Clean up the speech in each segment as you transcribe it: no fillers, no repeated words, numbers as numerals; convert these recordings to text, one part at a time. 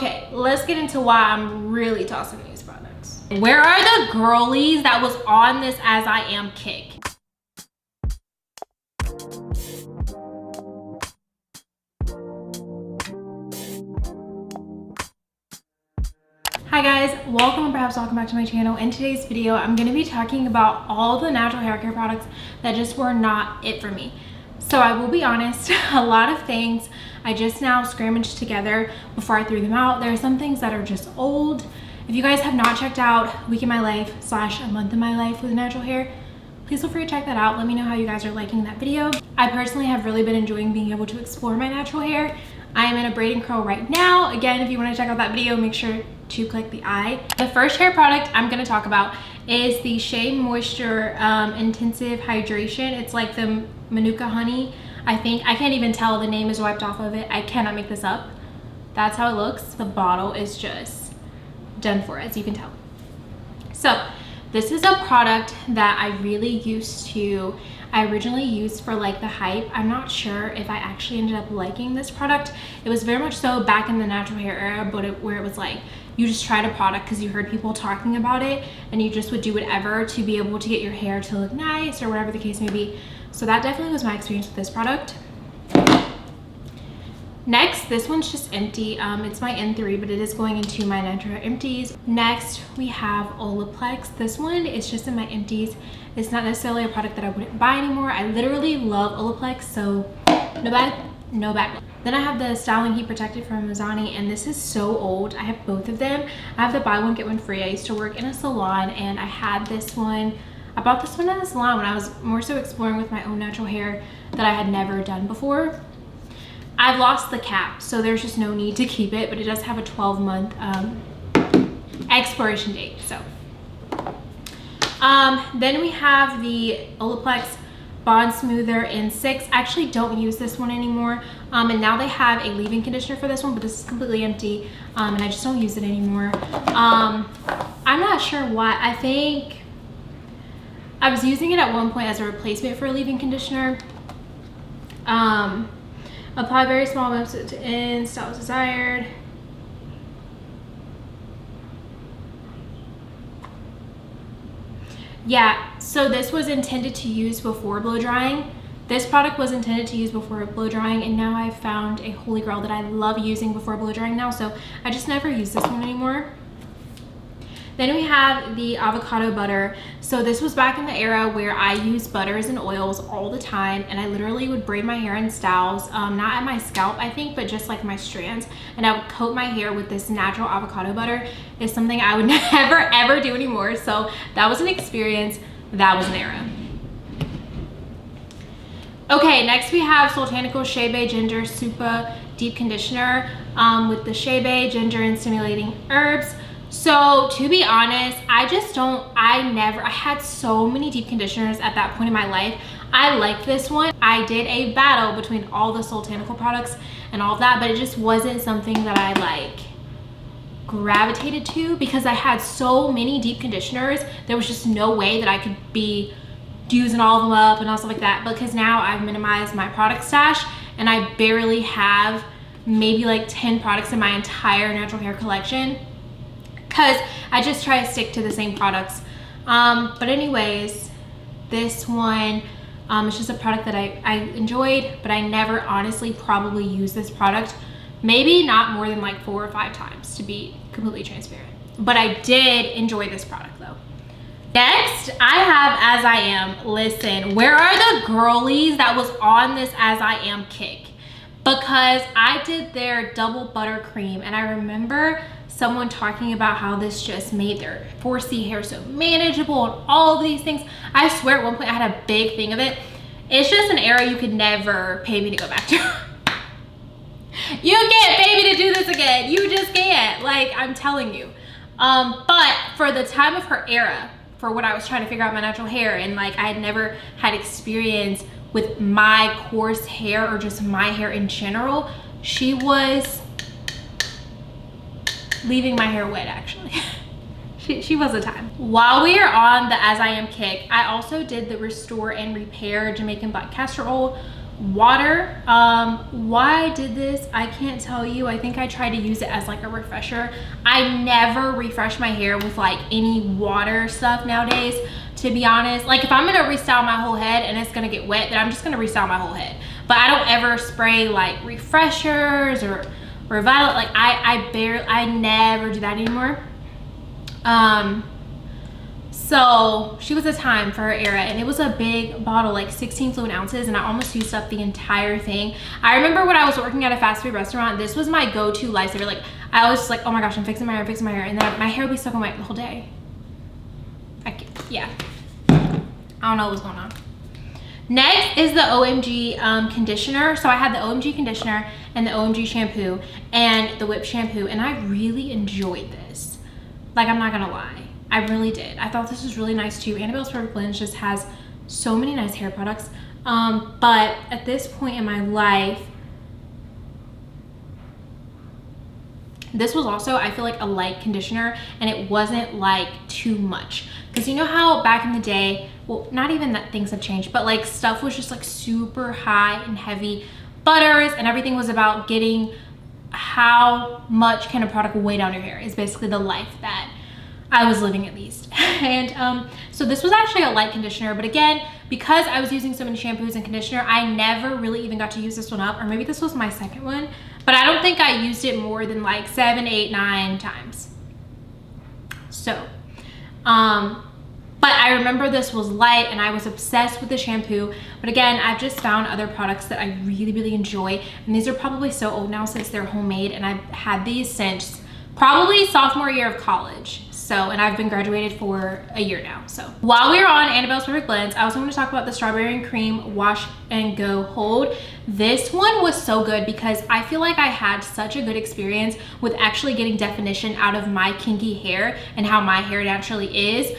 Okay, let's get into why I'm really tossing these products. Where are the girlies that was on this As I Am kick? Hi guys, welcome or perhaps welcome back to my channel. In today's video, I'm going to be talking about all the natural hair care products that just were not it for me. So I will be honest, a lot of things I just now scrummaged together before I threw them out. There are some things that are just old. If you guys have not checked out Week in My Life / A Month in My Life with natural hair, please feel free to check that out. Let me know how you guys are liking that video. I personally have really been enjoying being able to explore my natural hair. I am in a braid and curl right now. Again, if you want to check out that video, make sure to click the I. The first hair product I'm going to talk about is the Shea Moisture Intensive Hydration. It's like the Manuka Honey. I think, I can't even tell, the name is wiped off of it. I cannot make this up. That's how it looks. The bottle is just done for, as you can tell. So this is a product that I really I originally used for like the hype. I'm not sure if I actually ended up liking this product. It was very much so back in the natural hair era, but where it was like, you just tried a product because you heard people talking about it and you just would do whatever to be able to get your hair to look nice or whatever the case may be. So that definitely was my experience with this product. Next, this one's just empty. It's my N3, but it is going into my natural hair empties. Next, we have Olaplex. This one is just in my empties. It's not necessarily a product that I wouldn't buy anymore. I literally love Olaplex, so no bad. Then I have the Styling Heat Protector from Mizani, and this is so old. I have both of them. I have the buy one get one free. I used to work in a salon and I had this one. I bought this one at the salon when I was more so exploring with my own natural hair that I had never done before. I've lost the cap, so there's just no need to keep it, but it does have a 12-month expiration date. So then we have the Olaplex Bond Smoother in 6. I actually don't use this one anymore, and now they have a leave-in conditioner for this one, but this is completely empty, and I just don't use it anymore. I'm not sure why. I think I was using it at one point as a replacement for a leave-in conditioner. Apply very small amounts to end, style as desired. Yeah, so this was intended to use before blow drying. This product was intended to use before blow drying, and now I've found a holy grail that I love using before blow drying now, so I just never use this one anymore. Then we have the avocado butter. So this was back in the era where I used butters and oils all the time, and I literally would braid my hair in styles, not at my scalp I think, but just like my strands, and I would coat my hair with this natural avocado butter. It's something I would never ever do anymore. So that was an experience, that was an era. Okay, next we have Sultanical Shea Bay Ginger Super Deep Conditioner with the Shea Bay Ginger and Stimulating Herbs. So to be honest, I had so many deep conditioners at that point in my life. I like this one. I did a battle between all the Sultanical products and all of that, but it just wasn't something that I like gravitated to because I had so many deep conditioners. There was just no way that I could be using all of them up and all stuff like that, because now I've minimized my product stash and I barely have maybe like 10 products in my entire natural hair collection, because I just try to stick to the same products. But anyways, this one is just a product that I enjoyed, but I never honestly probably used this product. Maybe not more than like 4 or 5 times, to be completely transparent. But I did enjoy this product though. Next, I have As I Am. Listen, where are the girlies that was on this As I Am kick? Because I did their double buttercream, and I remember someone talking about how this just made their 4C hair so manageable and all of these things. I swear at one point I had a big thing of it. It's just an era you could never pay me to go back to. You can't pay me to do this again. You just can't, like, I'm telling you. But for the time of her era, for what I was trying to figure out my natural hair, and like I had never had experience with my coarse hair or just my hair in general, she was leaving my hair wet actually. She was a time. While we are on the As I Am kick, I also did the Restore and Repair Jamaican Black Castor Oil water. Why I did this, I can't tell you. I think I tried to use it as like a refresher. I never refresh my hair with like any water stuff nowadays, to be honest. Like if I'm gonna restyle my whole head and it's gonna get wet, then I'm just gonna restyle my whole head. But I don't ever spray like refreshers or Revital. Like I never do that anymore. So she was a time for her era, and it was a big bottle, like 16 fluid ounces, and I almost used up the entire thing. I remember when I was working at a fast food restaurant, this was my go-to lifesaver. Like I was just like, oh my gosh, I'm fixing my hair, and then my hair would be soaking wet the whole day. Yeah, I don't know what's going on. Next is the OMG conditioner. So I had the OMG conditioner and the OMG shampoo and the whip shampoo, and I really enjoyed this. Like, I'm not gonna lie, I really did. I thought this was really nice too. Annabelle's Perfect Blends just has so many nice hair products. But at this point in my life, this was also, I feel like, a light conditioner, and it wasn't like too much. Because you know how back in the day, well, not even that things have changed, but like stuff was just like super high and heavy butters, and everything was about getting how much can a product weigh down your hair is basically the life that I was living, at least. And so this was actually a light conditioner, but again, because I was using so many shampoos and conditioner, I never really even got to use this one up, or maybe this was my second one, but I don't think I used it more than like 7, 8, 9 times. So, but I remember this was light and I was obsessed with the shampoo. But again, I've just found other products that I really, really enjoy. And these are probably so old now since they're homemade, and I've had these since probably sophomore year of college. So, and I've been graduated for a year now. So while we were on Annabelle's Perfect Blends, I also want to talk about the Strawberry and Cream Wash and Go Hold. This one was so good because I feel like I had such a good experience with actually getting definition out of my kinky hair and how my hair naturally is.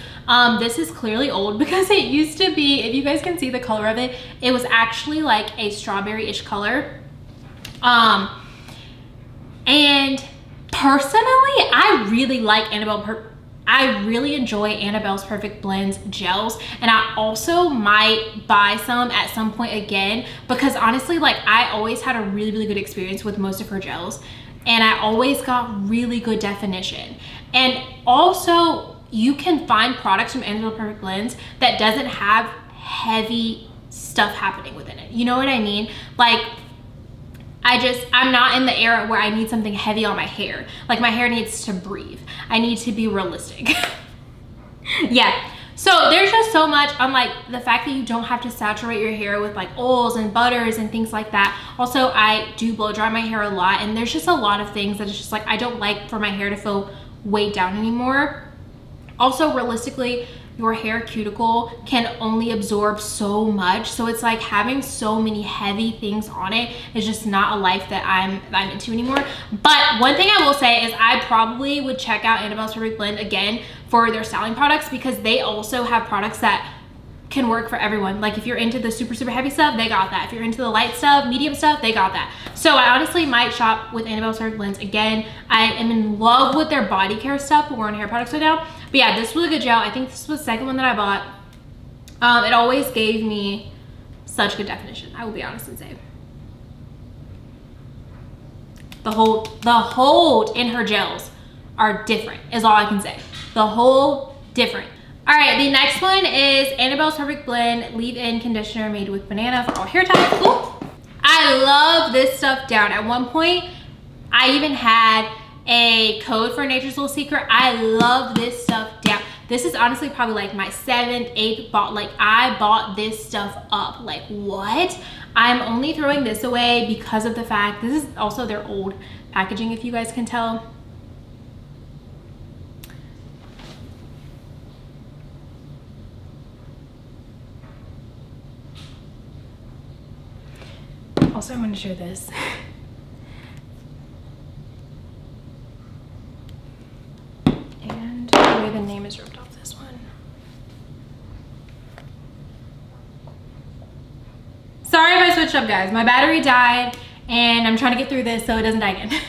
This is clearly old because it used to be, if you guys can see the color of it, it was actually like a strawberry-ish color. And personally, I really like I really enjoy Annabelle's Perfect Blends gels, and I also might buy some at some point again, because honestly, like, I always had a really, really good experience with most of her gels, and I always got really good definition. And also, you can find products from Annabelle's Perfect Blends that doesn't have heavy stuff happening within it. You know what I mean? Like, I'm not in the era where I need something heavy on my hair. Like, my hair needs to breathe. I need to be realistic. Yeah. So there's just so much on like the fact that you don't have to saturate your hair with like oils and butters and things like that. Also, I do blow dry my hair a lot, and there's just a lot of things that it's just like I don't like for my hair to feel weighed down anymore. Also, realistically, your hair cuticle can only absorb so much, so it's like having so many heavy things on it is just not a life that I'm into anymore. But one thing I will say is I probably would check out Annabelle's Perfect Blend again for their styling products, because they also have products that can work for everyone. Like, if you're into the super, super heavy stuff, they got that. If you're into the light stuff, medium stuff, they got that. So I honestly might shop with Annabelle's Perfect Blends again. I am in love with their body care stuff, but we're on hair products right now. But yeah, this was a good gel. I think this was the second one that I bought. It always gave me such good definition, I will be honest and say. The hold in her gels are different, is all I can say. The hold different. All right, the next one is Annabelle's Perfect Blend Leave-In Conditioner made with banana for all hair types. Ooh. I love this stuff down. At one point, I even had a code for Nature's Little Secret. I love this stuff down. This is honestly probably like my 7th, 8th bought. Like, I bought this stuff up. Like, what? I'm only throwing this away because of the fact, this is also their old packaging, if you guys can tell. Also, I'm going to show this. And the way the name is ripped off this one. Sorry if I switched up, guys. My battery died, and I'm trying to get through this so it doesn't die again.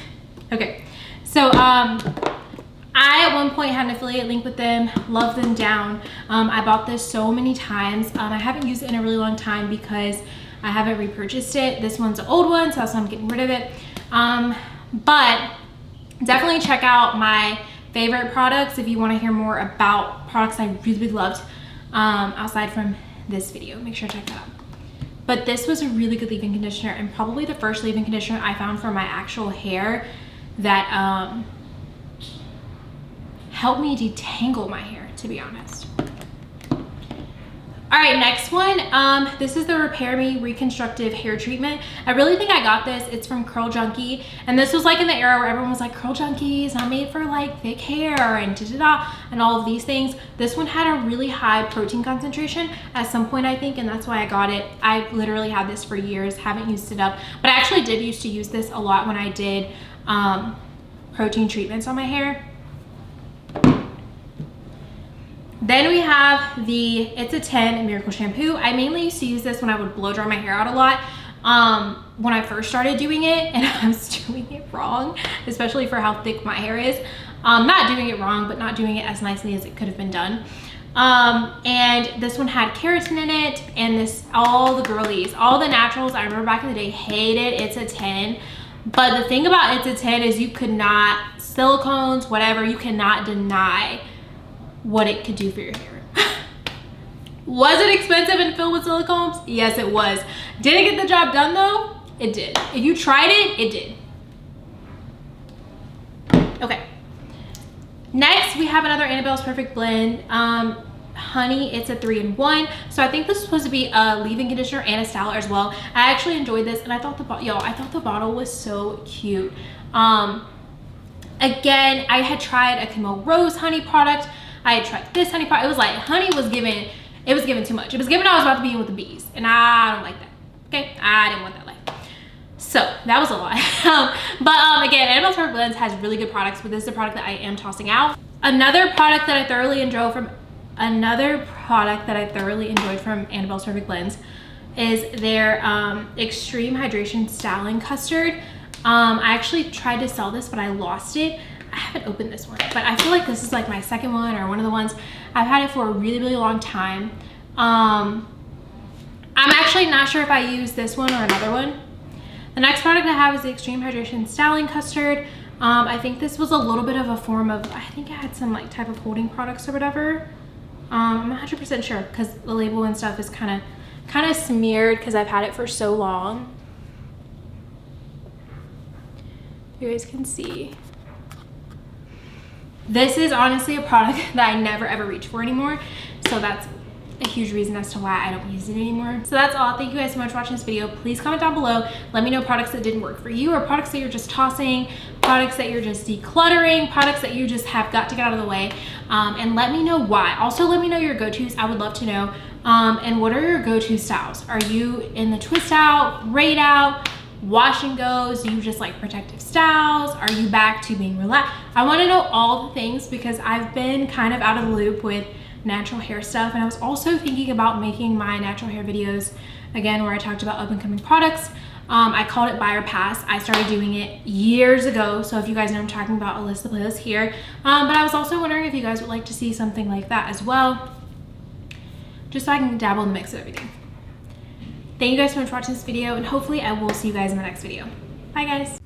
Okay, so I at one point had an affiliate link with them, love them down. I bought this so many times. I haven't used it in a really long time because I haven't repurchased it. This one's an old one, so that's why I'm getting rid of it. But definitely check out my favorite products if you want to hear more about products I really loved outside from this video. Make sure to check that out. But this was a really good leave-in conditioner, and probably the first leave-in conditioner I found for my actual hair that helped me detangle my hair, to be honest. All right, next one. This is the Repair Me Reconstructive Hair Treatment. I really think I got this. It's from Curl Junkie. And this was like in the era where everyone was like, Curl Junkie is not made for like thick hair and da-da-da and all of these things. This one had a really high protein concentration at some point, I think, and that's why I got it. I literally had this for years, haven't used it up. But I actually did used to use this a lot when I did protein treatments on my hair. Then we have the It's a 10 Miracle Shampoo. I mainly used to use this when I would blow dry my hair out a lot when I first started doing it, and I was doing it wrong, especially for how thick my hair is. Not doing it wrong, but not doing it as nicely as it could have been done. And this one had keratin in it, and this, all the girlies, all the naturals, I remember back in the day, hated It's a 10. But the thing about It's a 10 is you could not, silicones, whatever, you cannot deny what it could do for your hair. Was it expensive and filled with silicones? Yes, it was. Did it get the job done though? It did. If you tried it, it did. Okay. Next, we have another Annabelle's Perfect Blend. Honey, it's a 3-in-1. So I think this is supposed to be a leave-in conditioner and a styler as well. I actually enjoyed this, and I thought the bottle was so cute. Again, I had tried a Camo Rose honey product. I had tried this honey product. It was like, honey was given, it was given too much. It was given I was about to be in with the bees, and I don't like that. Okay, I didn't want that life. So that was a lot. But again, Annabelle's Perfect Blends has really good products, but this is a product that I am tossing out. Another product that I thoroughly enjoyed from Annabelle's Perfect Blends is their Extreme Hydration Styling Custard. I actually tried to sell this, but I lost it. I haven't opened this one, but I feel like this is like my second one or one of the ones. I've had it for a really, really long time. I'm actually not sure if I use this one or another one. The next product I have is the Extreme Hydration Styling Custard. I think this was a little bit of a form of, I think it had some like type of holding products or whatever. I'm not 100% sure because the label and stuff is kind of smeared because I've had it for so long. You guys can see. This is honestly a product that I never ever reach for anymore. So that's a huge reason as to why I don't use it anymore. So that's all. Thank you guys so much for watching this video. Please comment down below. Let me know products that didn't work for you, or products that you're just tossing, products that you're just decluttering, products that you just have got to get out of the way. And let me know why. Also, let me know your go-tos. I would love to know. And what are your go-to styles? Are you in the twist out, braid out, wash and goes? Do you just like protective styles? Are you back to being relaxed? I want to know all the things because I've been kind of out of the loop with natural hair stuff, and I was also thinking about making my natural hair videos again where I talked about up and coming products. I called it Buy or Pass. I started doing it years ago, so if you guys know what I'm talking about, I'll list the playlist here. But I was also wondering if you guys would like to see something like that as well, just so I can dabble in the mix of everything. Thank you guys so much for watching this video, and hopefully I will see you guys in the next video. Bye guys.